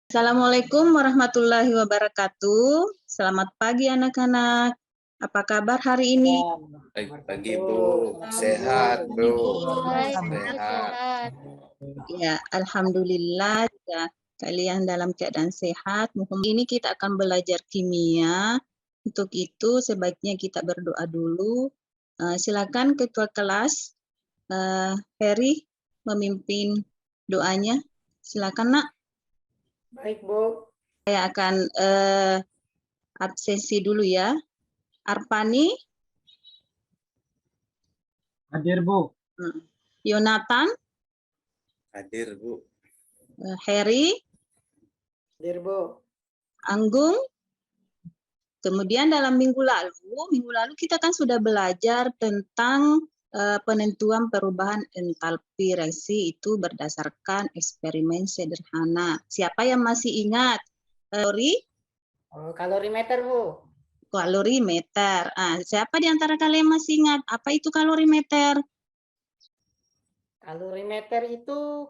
Assalamualaikum warahmatullahi wabarakatuh. Selamat pagi anak-anak. Apa kabar hari ini? Baik pagi Bu, sehat Bu, Sehat. Ya, alhamdulillah ya, kalian dalam keadaan sehat. Ini kita akan belajar kimia. Untuk itu sebaiknya kita berdoa dulu. Silakan Ketua kelas Heri memimpin doanya. Silakan Nak. Baik, Bu. Saya akan absensi dulu ya. Arpani, Hadir, Bu. Yonatan, hadir Bu. Heri, Hadir, Bu. Anggung. Kemudian dalam minggu lalu kita kan sudah belajar tentang penentuan perubahan entalpi reaksi itu berdasarkan eksperimen sederhana. Siapa yang masih ingat? Kalorimeter, Bu. Kalorimeter. Siapa di antara kalian masih ingat apa itu kalorimeter? Kalorimeter itu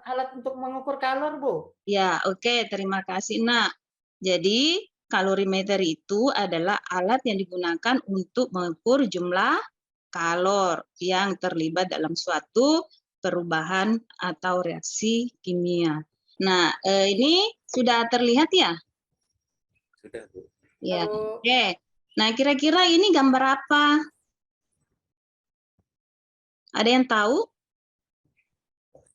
alat untuk mengukur kalor, Bu. Ya, oke. Terima kasih, Nak. Jadi, kalorimeter itu adalah alat yang digunakan untuk mengukur jumlah kalor yang terlibat dalam suatu perubahan atau reaksi kimia. Nah, ini sudah terlihat ya? Sudah Bu. Ya, oke. Nah, kira-kira ini gambar apa? Ada yang tahu?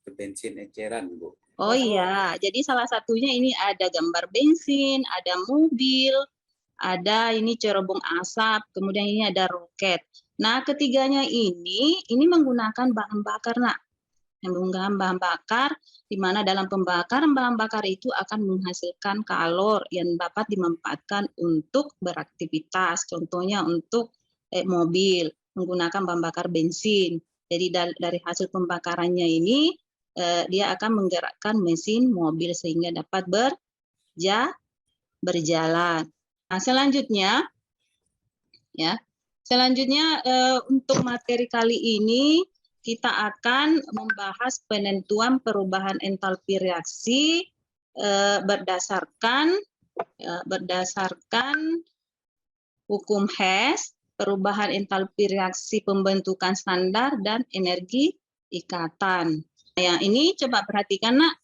Itu bensin eceran Bu. Oh iya, jadi salah satunya ini ada gambar bensin, ada mobil, ada ini cerobong asap, kemudian ini ada roket. Nah, ketiganya ini menggunakan bahan bakar, Nak. Yang menggunakan bahan bakar, di mana dalam pembakaran bahan bakar itu akan menghasilkan kalor yang dapat dimanfaatkan untuk beraktivitas. Contohnya untuk mobil, menggunakan bahan bakar bensin. Jadi dari hasil pembakarannya ini, dia akan menggerakkan mesin mobil sehingga dapat berjalan. Nah, selanjutnya untuk materi kali ini kita akan membahas penentuan perubahan entalpi reaksi berdasarkan hukum Hess, perubahan entalpi reaksi pembentukan standar dan energi ikatan. Yang ini coba perhatikan, Nak.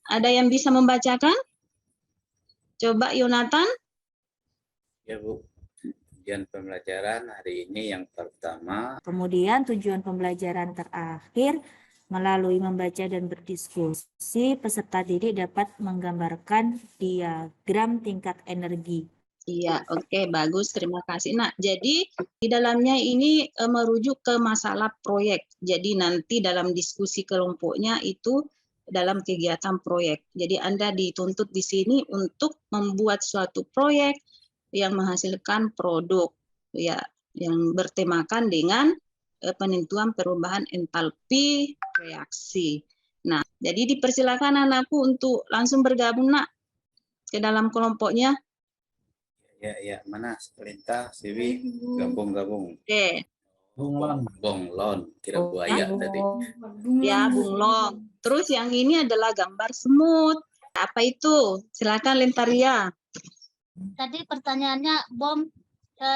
Ada yang bisa membacakan? Coba Yonatan. Ya Bu. Tujuan pembelajaran hari ini yang pertama. Kemudian tujuan pembelajaran terakhir, melalui membaca dan berdiskusi, peserta didik dapat menggambarkan diagram tingkat energi. Iya, oke, bagus. Terima kasih, Nak. Jadi, di dalamnya ini merujuk ke masalah proyek. Jadi, nanti dalam diskusi kelompoknya itu dalam kegiatan proyek. Jadi, Anda dituntut di sini untuk membuat suatu proyek yang menghasilkan produk, ya, yang bertemakan dengan penentuan perubahan entalpi reaksi. Nah, jadi dipersilakan anakku untuk langsung bergabung, Nak, ke dalam kelompoknya. Ya, mana Perintah Siwi gabung. Oke. Bonglon, kira buaya tadi. Ya, bunglon. Terus yang ini adalah gambar semut. Apa itu? Silakan Lentaria. Tadi pertanyaannya bom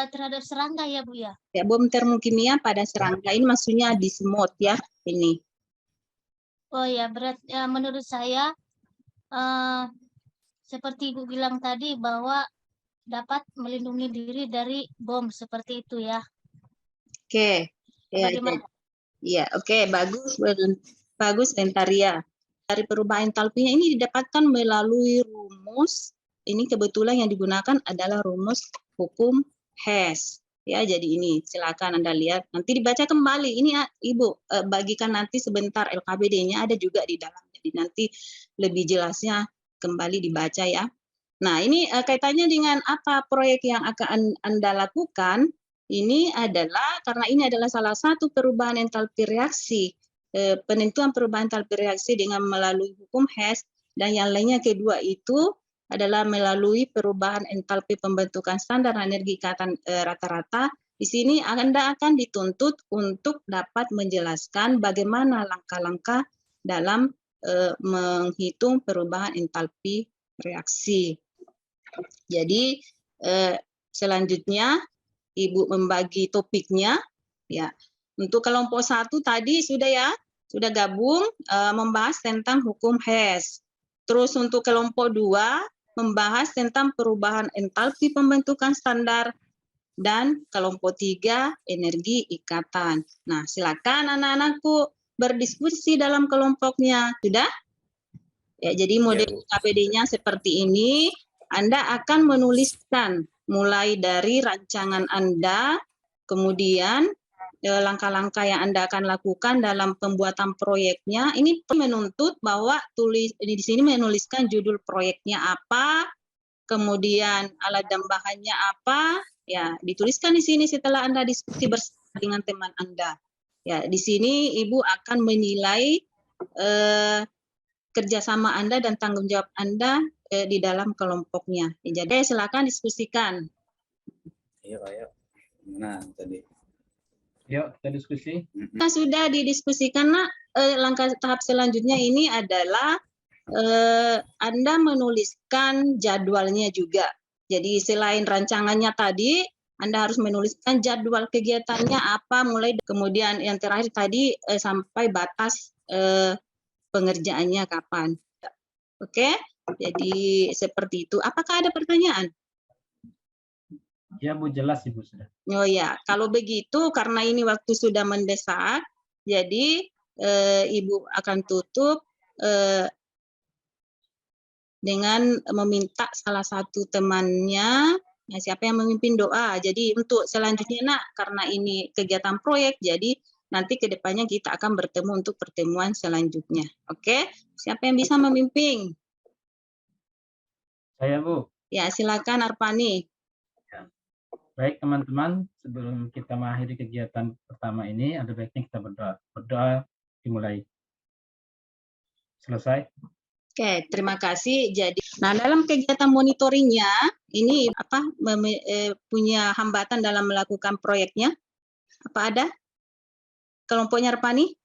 terhadap serangga ya, Bu ya? Ya, bom termokimia pada serangga ini maksudnya di semut ya, ini. Oh ya, menurut saya seperti Ibu bilang tadi bahwa dapat melindungi diri dari bom seperti itu ya. Oke. Ya, oke, bagus Lentaria. Dari perubahan entalpinya ini didapatkan melalui rumus. Ini kebetulan yang digunakan adalah rumus hukum Hess. Ya, jadi ini silakan Anda lihat. Nanti dibaca kembali. Ini Ibu bagikan nanti sebentar LKBD-nya ada juga di dalam. Jadi nanti lebih jelasnya kembali dibaca ya. Nah, ini kaitannya dengan apa proyek yang akan Anda lakukan. Ini adalah karena ini adalah salah satu perubahan entalpi reaksi, penentuan perubahan entalpi reaksi dengan melalui hukum Hess, dan yang lainnya kedua itu adalah melalui perubahan entalpi pembentukan standar energi ikatan rata-rata. Di sini Anda akan dituntut untuk dapat menjelaskan bagaimana langkah-langkah dalam menghitung perubahan entalpi reaksi. Jadi selanjutnya Ibu membagi topiknya ya. Untuk kelompok 1 tadi sudah ya, sudah gabung membahas tentang hukum Hess. Terus untuk kelompok 2 membahas tentang perubahan entalpi pembentukan standar, dan kelompok 3 energi ikatan. Nah, silakan anak-anakku berdiskusi dalam kelompoknya. Sudah? Ya, jadi model KPD-nya seperti ini. Anda akan menuliskan mulai dari rancangan Anda, kemudian langkah-langkah yang Anda akan lakukan dalam pembuatan proyeknya. Ini menuntut bahwa di sini menuliskan judul proyeknya apa, kemudian alat dan bahannya apa, ya dituliskan di sini setelah Anda diskusi bersama dengan teman Anda. Ya, di sini Ibu akan menilai kerjasama Anda dan tanggung jawab Anda di dalam kelompoknya. Jadi silakan diskusikan. Ayo. Nah, tadi. Yuk, kita diskusi. Nah, sudah didiskusikan, Nak. Langkah tahap selanjutnya ini adalah Anda menuliskan jadwalnya juga. Jadi selain rancangannya tadi, Anda harus menuliskan jadwal kegiatannya apa, mulai kemudian yang terakhir tadi sampai batas pengerjaannya kapan. Oke, jadi seperti itu. Apakah ada pertanyaan? Ya Bu, jelas Ibu sudah. Oh ya, kalau begitu karena ini waktu sudah mendesak, jadi Ibu akan tutup dengan meminta salah satu temannya, ya, siapa yang memimpin doa. Jadi untuk selanjutnya, Nak, karena ini kegiatan proyek, jadi nanti ke depannya kita akan bertemu untuk pertemuan selanjutnya. Oke, siapa yang bisa memimpin? Saya Bu. Ya, silakan Arpani. Baik teman-teman, sebelum kita mengakhiri kegiatan pertama ini, ada baiknya kita berdoa. Berdoa dimulai. Selesai. Oke, terima kasih. Jadi, nah dalam kegiatan monitoringnya ini punya hambatan dalam melakukan proyeknya? Apa ada? Kelompoknya Arpani?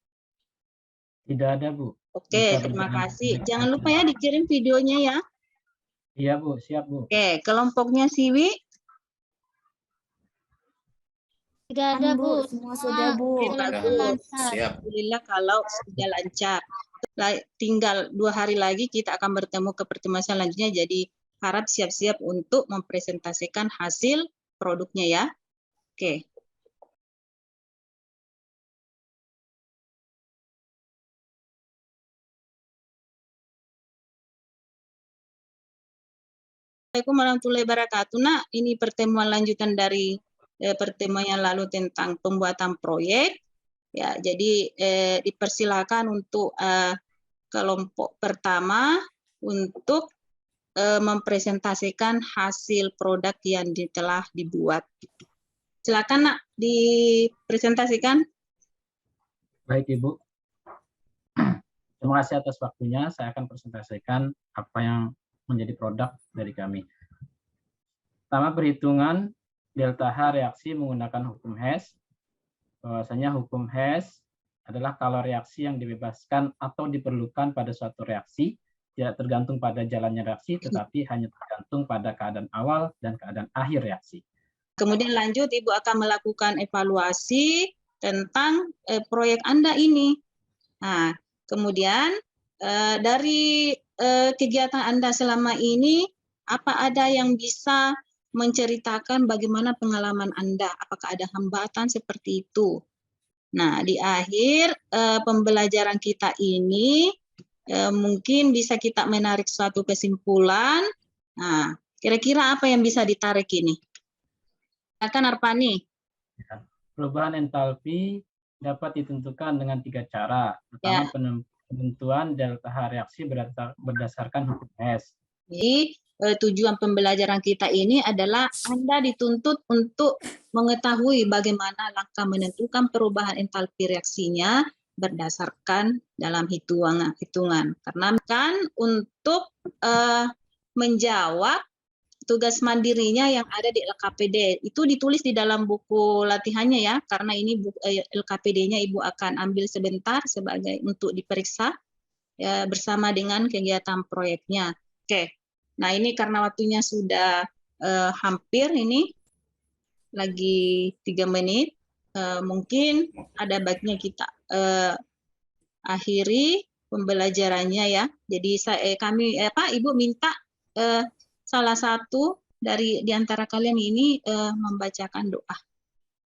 Tidak ada Bu. Oke, terima kasih. Jangan lupa ya dikirim videonya ya. Iya Bu, siap Bu. Oke, kelompoknya Siwi? Tidak ada, Bu. Semua sudah Bu. Siap. Alhamdulillah kalau sudah lancar. Tinggal 2 hari lagi kita akan bertemu ke pertemuan selanjutnya. Jadi harap siap-siap untuk mempresentasikan hasil produknya ya. Oke. Assalamualaikum warahmatullahi wabarakatuh. Nah, ini pertemuan lanjutan dari pertemuan yang lalu tentang pembuatan proyek. Ya, jadi dipersilakan untuk kelompok pertama untuk mempresentasikan hasil produk yang telah dibuat. Silakan, Nak, dipresentasikan. Baik Ibu. Terima kasih atas waktunya. Saya akan presentasikan apa yang menjadi produk dari kami. Pertama, perhitungan delta H reaksi menggunakan hukum Hess. Bahwasanya hukum Hess adalah kalau reaksi yang dibebaskan atau diperlukan pada suatu reaksi tidak tergantung pada jalannya reaksi, tetapi hanya tergantung pada keadaan awal dan keadaan akhir reaksi. Kemudian lanjut, Ibu akan melakukan evaluasi tentang proyek Anda ini. Nah, kemudian dari kegiatan Anda selama ini, apa ada yang bisa menceritakan bagaimana pengalaman Anda? Apakah ada hambatan seperti itu? Nah, di akhir pembelajaran kita ini, mungkin bisa kita menarik suatu kesimpulan. Nah, kira-kira apa yang bisa ditarik ini? Silakan Arpani. Perubahan entalpi dapat ditentukan dengan 3 cara. Pertama, penentuan delta H reaksi berdasarkan hukum Hess. Jadi tujuan pembelajaran kita ini adalah Anda dituntut untuk mengetahui bagaimana langkah menentukan perubahan entalpi reaksinya berdasarkan dalam hitungan. Karena kan untuk menjawab tugas mandirinya yang ada di LKPD itu ditulis di dalam buku latihannya ya, karena ini LKPD-nya Ibu akan ambil sebentar sebagai untuk diperiksa bersama dengan kegiatan proyeknya. Oke, nah ini karena waktunya sudah hampir ini, lagi 3 menit, mungkin ada baiknya kita akhiri pembelajarannya ya. Jadi Ibu minta salah satu di antara kalian ini membacakan doa.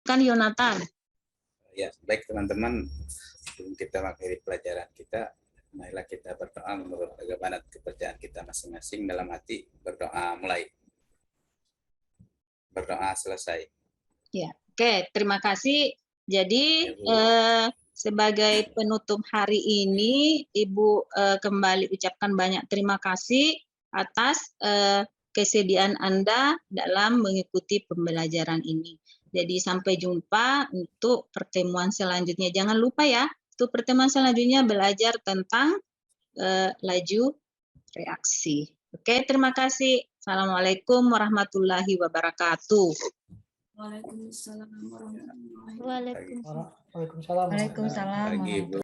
Kan Yonatan. Ya, baik teman-teman, sebelum kita mengakhiri pelajaran kita, marilah kita berdoa menurut bagaimana kepercayaan kita masing-masing. Dalam hati berdoa, mulai. Berdoa selesai. Ya, oke, terima kasih. Jadi Ya, Bu. sebagai penutup hari ini, Ibu kembali ucapkan banyak terima kasih atas kesediaan Anda dalam mengikuti pembelajaran ini. Jadi sampai jumpa untuk pertemuan selanjutnya. Jangan lupa ya, untuk pertemuan selanjutnya belajar tentang laju reaksi. Oke, terima kasih. Assalamualaikum warahmatullahi wabarakatuh. Waalaikumsalam warahmatullahi wabarakatuh. Waalaikumsalam. Waalaikumsalam. Waalaikumsalam. Pagi, Bu.